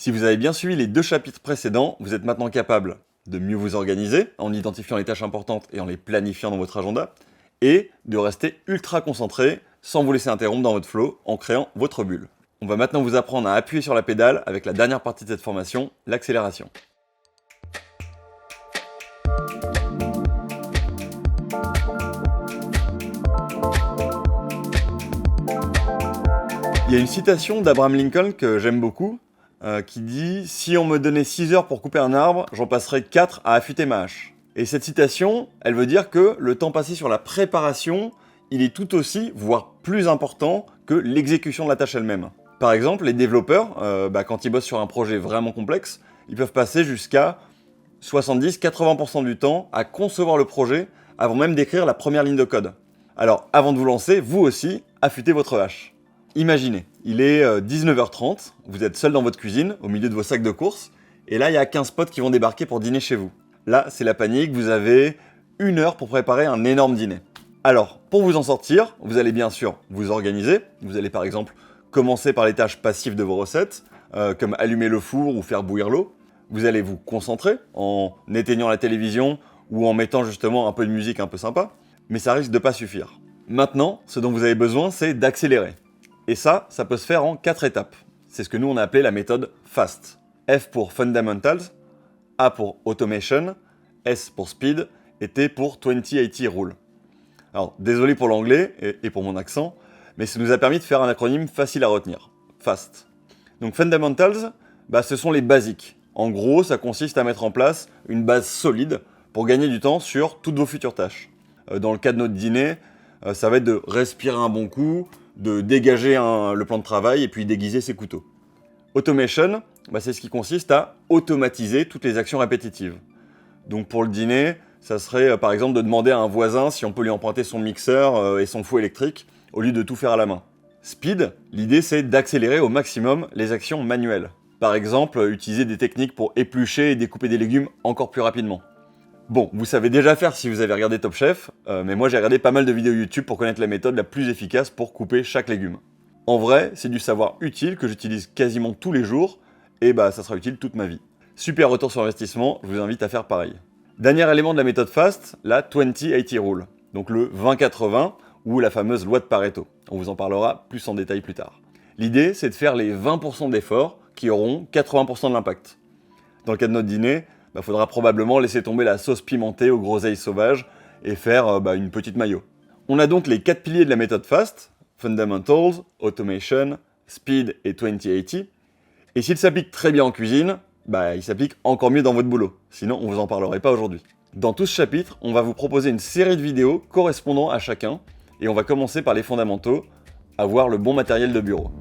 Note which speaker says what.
Speaker 1: Si vous avez bien suivi les 2 chapitres précédents, vous êtes maintenant capable de mieux vous organiser en identifiant les tâches importantes et en les planifiant dans votre agenda, et de rester ultra concentré sans vous laisser interrompre dans votre flow en créant votre bulle. On va maintenant vous apprendre à appuyer sur la pédale avec la dernière partie de cette formation, l'accélération. Il y a une citation d'Abraham Lincoln que j'aime beaucoup, qui dit « Si on me donnait 6 heures pour couper un arbre, j'en passerais 4 à affûter ma hache ». Et cette citation, elle veut dire que le temps passé sur la préparation, il est tout aussi, voire plus important que l'exécution de la tâche elle-même. Par exemple, les développeurs, quand ils bossent sur un projet vraiment complexe, ils peuvent passer jusqu'à 70-80% du temps à concevoir le projet avant même d'écrire la première ligne de code. Alors, avant de vous lancer, vous aussi, affûtez votre hache. Imaginez, il est 19h30, vous êtes seul dans votre cuisine, au milieu de vos sacs de courses, et là, il y a 15 potes qui vont débarquer pour dîner chez vous. Là, c'est la panique, vous avez 1 heure pour préparer un énorme dîner. Alors, pour vous en sortir, vous allez bien sûr vous organiser. Vous allez par exemple commencer par les tâches passives de vos recettes, comme allumer le four ou faire bouillir l'eau. Vous allez vous concentrer en éteignant la télévision ou en mettant justement un peu de musique un peu sympa, mais ça risque de pas suffire. Maintenant, ce dont vous avez besoin, c'est d'accélérer. Et ça peut se faire en 4 étapes. C'est ce que nous on a appelé la méthode FAST. F pour Fundamentals, A pour Automation, S pour Speed et T pour 20-80 Rule. Alors, désolé pour l'anglais et pour mon accent, mais ça nous a permis de faire un acronyme facile à retenir. FAST. Donc Fundamentals, ce sont les basiques. En gros, ça consiste à mettre en place une base solide pour gagner du temps sur toutes vos futures tâches. Dans le cas de notre dîner, ça va être de respirer un bon coup, de dégager le plan de travail et puis d'aiguiser ses couteaux. Automation, c'est ce qui consiste à automatiser toutes les actions répétitives. Donc pour le dîner, ça serait par exemple de demander à un voisin si on peut lui emprunter son mixeur et son fouet électrique au lieu de tout faire à la main. Speed, l'idée c'est d'accélérer au maximum les actions manuelles. Par exemple, utiliser des techniques pour éplucher et découper des légumes encore plus rapidement. Bon, vous savez déjà faire si vous avez regardé Top Chef, mais moi j'ai regardé pas mal de vidéos YouTube pour connaître la méthode la plus efficace pour couper chaque légume. En vrai, c'est du savoir utile que j'utilise quasiment tous les jours, et ça sera utile toute ma vie. Super retour sur investissement, je vous invite à faire pareil. Dernier élément de la méthode FAST, la 20-80 Rule, donc le 20-80 ou la fameuse loi de Pareto. On vous en parlera plus en détail plus tard. L'idée, c'est de faire les 20% d'efforts qui auront 80% de l'impact. Dans le cas de notre dîner, faudra probablement laisser tomber la sauce pimentée aux groseilles sauvages et faire une petite mayo. On a donc les 4 piliers de la méthode FAST, Fundamentals, Automation, Speed et 20-80. Et s'il s'applique très bien en cuisine, il s'applique encore mieux dans votre boulot. Sinon, on vous en parlerait pas aujourd'hui. Dans tout ce chapitre, on va vous proposer une série de vidéos correspondant à chacun et on va commencer par les fondamentaux, avoir le bon matériel de bureau.